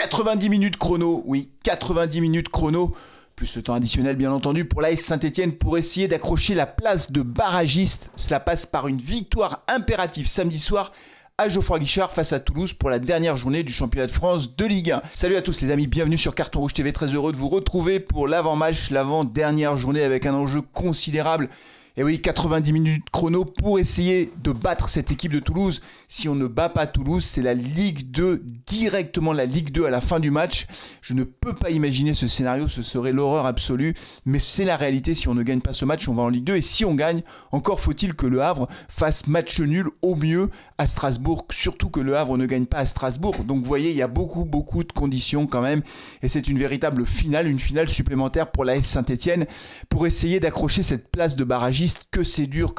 90 minutes chrono, oui, 90 minutes chrono, plus le temps additionnel bien entendu pour l'AS Saint-Etienne pour essayer d'accrocher la place de barragiste. Cela passe par une victoire impérative samedi soir à Geoffroy Guichard face à Toulouse pour la dernière journée du championnat de France de Ligue 1. Salut à tous les amis, bienvenue sur Carton Rouge TV, très heureux de vous retrouver pour l'avant-match, l'avant-dernière journée avec un enjeu considérable. Et oui, 90 minutes chrono pour essayer de battre cette équipe de Toulouse. Si on ne bat pas Toulouse, c'est la Ligue 2, directement la Ligue 2 à la fin du match. Je ne peux pas imaginer ce scénario, ce serait l'horreur absolue. Mais c'est la réalité, si on ne gagne pas ce match, on va en Ligue 2. Et si on gagne, encore faut-il que le Havre fasse match nul au mieux à Strasbourg. Surtout que le Havre ne gagne pas à Strasbourg. Donc vous voyez, il y a beaucoup de conditions quand même. Et c'est une véritable finale, une finale supplémentaire pour l'AS Saint-Etienne pour essayer d'accrocher cette place de barragiste. Que c'est dur,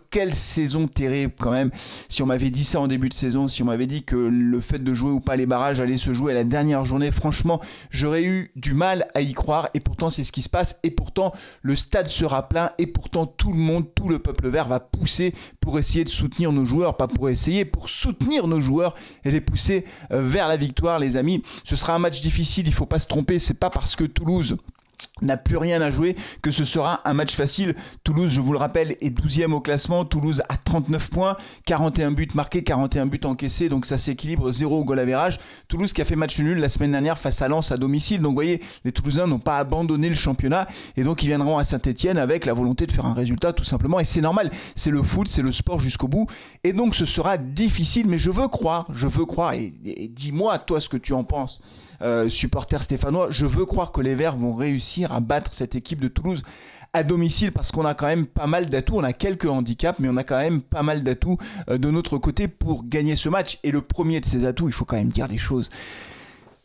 quelle saison terrible quand même. Si on m'avait dit ça en début de saison, si on m'avait dit que le fait de jouer ou pas les barrages allait se jouer à la dernière journée, franchement, j'aurais eu du mal à y croire et pourtant c'est ce qui se passe et pourtant le stade sera plein et pourtant tout le monde, tout le peuple vert va pousser pour essayer de soutenir nos joueurs, pas pour essayer, pour soutenir nos joueurs et les pousser vers la victoire les amis. Ce sera un match difficile, il ne faut pas se tromper, c'est pas parce que Toulouse n'a plus rien à jouer que ce sera un match facile. Toulouse, je vous le rappelle, est 12e au classement. Toulouse a 39 points, 41 buts marqués, 41 buts encaissés, donc ça s'équilibre, 0 au goal average. Toulouse qui a fait match nul la semaine dernière face à Lens à domicile. Donc vous voyez, les Toulousains n'ont pas abandonné le championnat et donc ils viendront à Saint-Etienne avec la volonté de faire un résultat tout simplement. Et c'est normal, c'est le foot, c'est le sport jusqu'au bout. Et donc ce sera difficile, mais je veux croire, et dis-moi toi ce que tu en penses. Supporters stéphanois, je veux croire que les Verts vont réussir à battre cette équipe de Toulouse à domicile parce qu'on a quand même pas mal d'atouts, on a quelques handicaps mais on a quand même pas mal d'atouts de notre côté pour gagner ce match et le premier de ces atouts, il faut quand même dire les choses.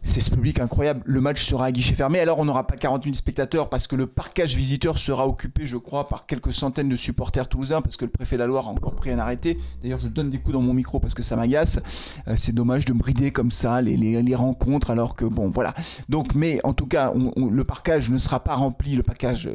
C'est ce public incroyable. Le match sera à guichet fermé. Alors, on n'aura pas 40 000 spectateurs parce que le parcage visiteur sera occupé, je crois, par quelques centaines de supporters toulousains parce que le préfet de la Loire a encore pris un arrêté. D'ailleurs, je donne des coups dans mon micro parce que ça m'agace. C'est dommage de brider comme ça les rencontres alors que, bon, voilà. Donc, mais en tout cas, le parcage ne sera pas rempli. Le parcage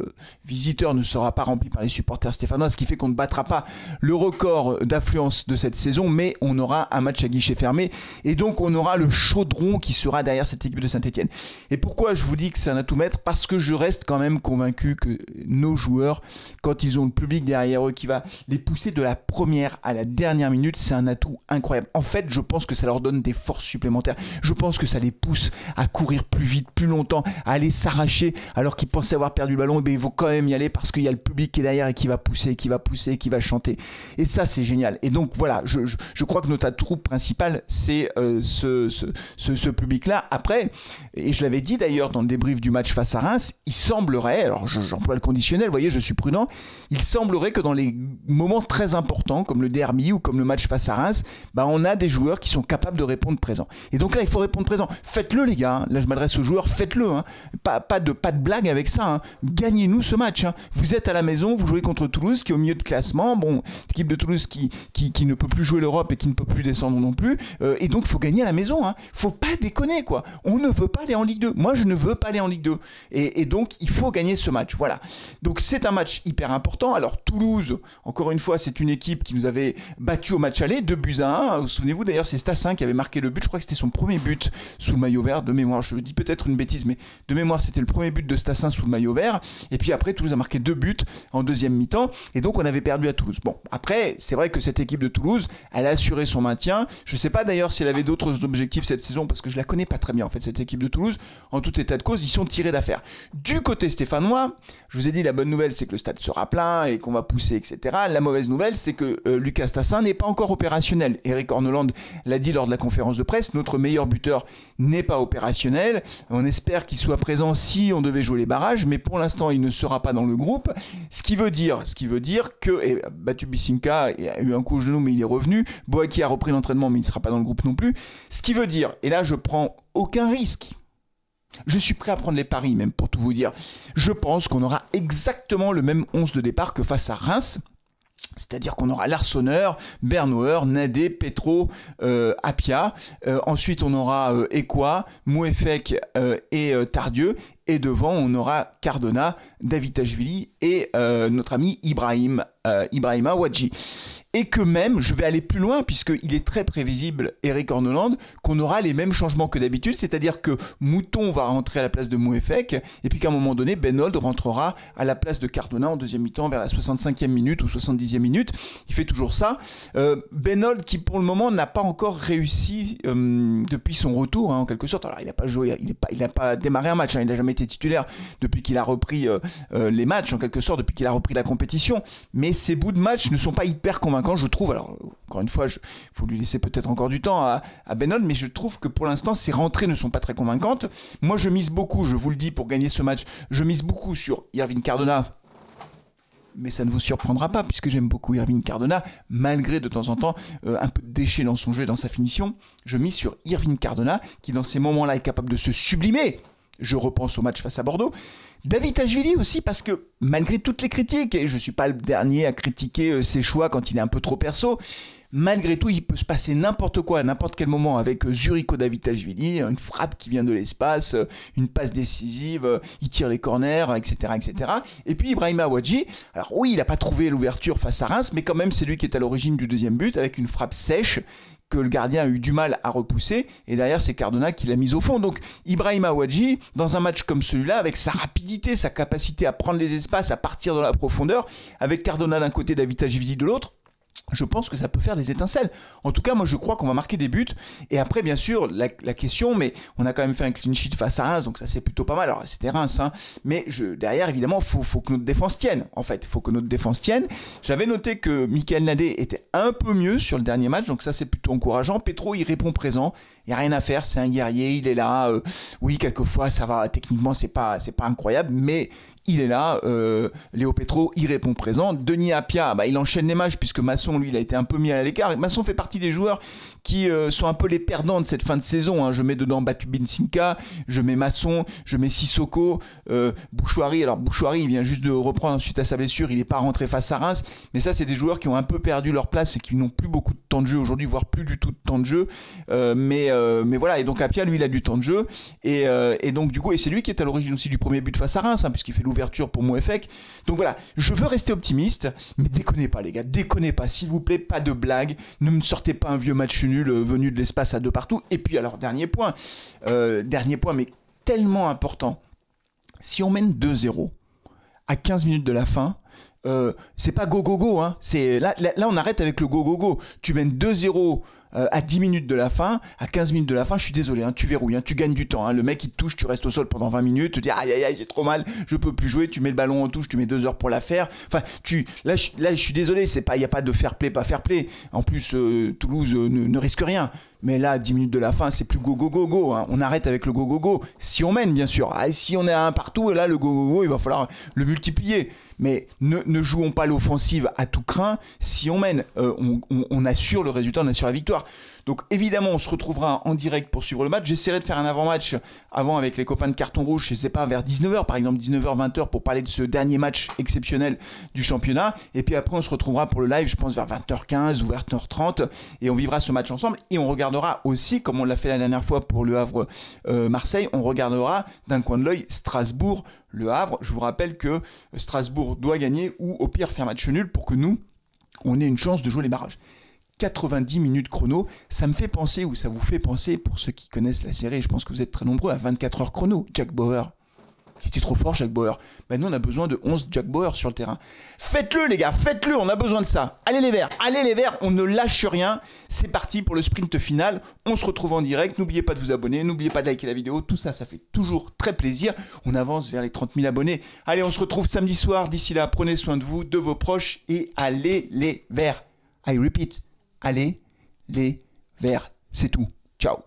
visiteur ne sera pas rempli par les supporters stéphanois, ce qui fait qu'on ne battra pas le record d'affluence de cette saison, mais on aura un match à guichet fermé et donc on aura le chaudron qui sera derrière cette équipe de Saint-Etienne. Et pourquoi je vous dis que c'est un atout maître? Parce que je reste quand même convaincu que nos joueurs, quand ils ont le public derrière eux qui va les pousser de la première à la dernière minute, c'est un atout incroyable. En fait, je pense que ça leur donne des forces supplémentaires. Je pense que ça les pousse à courir plus vite, plus longtemps, à aller s'arracher alors qu'ils pensaient avoir perdu le ballon. Et bien, ils vont quand même y aller parce qu'il y a le public qui est derrière et qui va pousser, qui va pousser, qui va chanter. Et ça, c'est génial. Et donc, voilà, je crois que notre atout principal, c'est ce public-là. Après, et je l'avais dit d'ailleurs dans le débrief du match face à Reims, il semblerait, alors j'emploie le conditionnel, vous voyez, je suis prudent, il semblerait que dans les moments très importants, comme le derby ou comme le match face à Reims, on a des joueurs qui sont capables de répondre présent. Et donc là, il faut répondre présent. Faites-le les gars, là je m'adresse aux joueurs, faites-le. Pas de blague avec ça. Gagnez-nous ce match. Vous êtes à la maison, vous jouez contre Toulouse qui est au milieu de classement. Bon, l'équipe de Toulouse qui ne peut plus jouer l'Europe et qui ne peut plus descendre non plus. Et donc il faut gagner à la maison. Faut pas déconner quoi. On ne veut pas aller en Ligue 2. Moi, je ne veux pas aller en Ligue 2. Et donc, il faut gagner ce match. Voilà. Donc, c'est un match hyper important. Alors, Toulouse, encore une fois, c'est une équipe qui nous avait battu au match aller, 2-1. Vous souvenez-vous, d'ailleurs, c'est Stassin qui avait marqué le but. Je crois que c'était son premier but sous le maillot vert de mémoire. Je dis peut-être une bêtise, mais de mémoire, c'était le premier but de Stassin sous le maillot vert. Et puis après, Toulouse a marqué 2 buts en deuxième mi-temps. Et donc, on avait perdu à Toulouse. Bon, après, c'est vrai que cette équipe de Toulouse, elle a assuré son maintien. Je ne sais pas d'ailleurs si elle avait d'autres objectifs cette saison parce que je la connais pas très bien en fait cette équipe de Toulouse. En tout état de cause, ils sont tirés d'affaire. Du côté stéphanois, je vous ai dit la bonne nouvelle c'est que le stade sera plein et qu'on va pousser etc. La mauvaise nouvelle c'est que Lucas Tassin n'est pas encore opérationnel. Eric Horneland l'a dit lors de la conférence de presse, notre meilleur buteur n'est pas opérationnel. On espère qu'il soit présent si on devait jouer les barrages, mais pour l'instant il ne sera pas dans le groupe. Ce qui veut dire que Batu Bisinka a eu un coup au genou mais il est revenu. Boaki a repris l'entraînement mais il ne sera pas dans le groupe non plus. Ce qui veut dire, et là je prends aucun risque. Je suis prêt à prendre les paris même pour tout vous dire. Je pense qu'on aura exactement le même 11 de départ que face à Reims. C'est-à-dire qu'on aura Larsonneur, Bernauer, Nadé, Petro, Apia. Ensuite, on aura Ekwa, Mouefek et Tardieu. Et devant, on aura Cardona, Davitashvili et notre ami Ibrahima Ouadji. Et que même, je vais aller plus loin, puisqu'il est très prévisible, Eric Horneland, qu'on aura les mêmes changements que d'habitude, c'est-à-dire que Mouton va rentrer à la place de Mouefek, et puis qu'à un moment donné, Benold rentrera à la place de Cardona en deuxième mi-temps, vers la 65e minute ou 70e minute. Il fait toujours ça. Benold, qui pour le moment n'a pas encore réussi depuis son retour, en quelque sorte. Alors, il n'a pas joué, il n'a pas démarré un match, il n'a jamais été titulaire depuis qu'il a repris les matchs, en quelque sorte, depuis qu'il a repris la compétition. Mais ses bouts de match ne sont pas hyper convaincants, je trouve. Alors, encore une fois, il faut lui laisser peut-être encore du temps à Benold, mais je trouve que pour l'instant, ses rentrées ne sont pas très convaincantes. Moi, je mise beaucoup, je vous le dis, pour gagner ce match, je mise beaucoup sur Irving Cardona. Mais ça ne vous surprendra pas, puisque j'aime beaucoup Irving Cardona, malgré de temps en temps un peu de déchet dans son jeu et dans sa finition. Je mise sur Irving Cardona, qui dans ces moments-là est capable de se sublimer. Je repense au match face à Bordeaux. Davitashvili aussi, parce que malgré toutes les critiques, et je ne suis pas le dernier à critiquer ses choix quand il est un peu trop perso, malgré tout, il peut se passer n'importe quoi à n'importe quel moment avec Zuriko Davitashvili, une frappe qui vient de l'espace, une passe décisive, il tire les corners, etc., etc. Et puis Ibrahima Ouadji, alors oui, il n'a pas trouvé l'ouverture face à Reims, mais quand même c'est lui qui est à l'origine du deuxième but avec une frappe sèche que le gardien a eu du mal à repousser, et derrière c'est Cardona qui l'a mise au fond. Donc Ibrahima Ouadji, dans un match comme celui-là, avec sa rapidité, sa capacité à prendre les espaces, à partir dans la profondeur, avec Cardona d'un côté, Davitashvili de l'autre, je pense que ça peut faire des étincelles. En tout cas, moi je crois qu'on va marquer des buts. Et après, bien sûr, la question, mais on a quand même fait un clean sheet face à Reims, donc ça c'est plutôt pas mal. Alors c'était Reims, mais derrière, évidemment, faut que notre défense tienne. En fait, il faut que notre défense tienne. J'avais noté que Michael Nadé était un peu mieux sur le dernier match, donc ça c'est plutôt encourageant. Petro, il répond présent. Il n'y a rien à faire, c'est un guerrier, il est là. Oui, quelquefois, ça va, techniquement, c'est pas incroyable, mais il est là. Léo Petro, il répond présent. Denis Apia, il enchaîne les matchs, puisque Masson, lui, il a été un peu mis à l'écart. Masson fait partie des joueurs qui sont un peu les perdants de cette fin de saison. Je mets dedans Batu Binsinka, je mets Masson, je mets Sissoko, Bouchouari. Alors, Bouchouari, il vient juste de reprendre suite à sa blessure, il n'est pas rentré face à Reims. Mais ça, c'est des joueurs qui ont un peu perdu leur place et qui n'ont plus beaucoup de temps de jeu aujourd'hui, voire plus du tout de temps de jeu. Mais voilà, et donc Apia, lui, il a du temps de jeu. Et donc, du coup, et c'est lui qui est à l'origine aussi du premier but face à Reims, puisqu'il fait l'ouverture pour Mouefek. Donc voilà, je veux rester optimiste, mais déconnez pas, les gars, déconnez pas, s'il vous plaît, pas de blague. Ne me sortez pas un vieux match nul venu de l'espace à deux partout. Et puis, alors, dernier point, mais tellement important. Si on mène 2-0 à 15 minutes de la fin, c'est pas go-go-go, c'est là, on arrête avec le go-go-go. Tu mènes 2-0 à 10 minutes de la fin, à 15 minutes de la fin, je suis désolé, tu verrouilles, tu gagnes du temps. Le mec il te touche, tu restes au sol pendant 20 minutes, tu te dis aïe aïe aïe, j'ai trop mal, je peux plus jouer, tu mets le ballon en touche, tu mets 2 heures pour la faire. Enfin, là je suis désolé, il n'y a pas de fair play, pas fair play. En plus, Toulouse ne risque rien. Mais là, 10 minutes de la fin, c'est plus go-go-go-go. On arrête avec le go-go-go. Si on mène, bien sûr. Si on est à un partout, là, le go-go-go, il va falloir le multiplier. Mais ne jouons pas l'offensive à tout crin. Si on mène, on assure le résultat, on assure la victoire. Donc évidemment, on se retrouvera en direct pour suivre le match. J'essaierai de faire un avant-match avant avec les copains de Carton Rouge, je ne sais pas, vers 19h par exemple, 19h, 20h, pour parler de ce dernier match exceptionnel du championnat. Et puis après, on se retrouvera pour le live, je pense, vers 20h15 ou 20h30. Et on vivra ce match ensemble. Et on regardera aussi, comme on l'a fait la dernière fois pour le Havre Marseille, on regardera d'un coin de l'œil Strasbourg, Le Havre. Je vous rappelle que Strasbourg doit gagner ou au pire faire match nul pour que nous, on ait une chance de jouer les barrages. 90 minutes chrono, ça me fait penser, ou ça vous fait penser, pour ceux qui connaissent la série, je pense que vous êtes très nombreux, à 24 heures chrono. Jack Bauer. Il était trop fort, Jack Bauer. Nous, on a besoin de 11 Jack Bauer sur le terrain. Faites-le, les gars, faites-le, on a besoin de ça. Allez les Verts, on ne lâche rien. C'est parti pour le sprint final. On se retrouve en direct. N'oubliez pas de vous abonner, n'oubliez pas de liker la vidéo. Tout ça, ça fait toujours très plaisir. On avance vers les 30 000 abonnés. Allez, on se retrouve samedi soir. D'ici là, prenez soin de vous, de vos proches, et allez les Verts. I repeat. Allez les Verts, c'est tout. Ciao.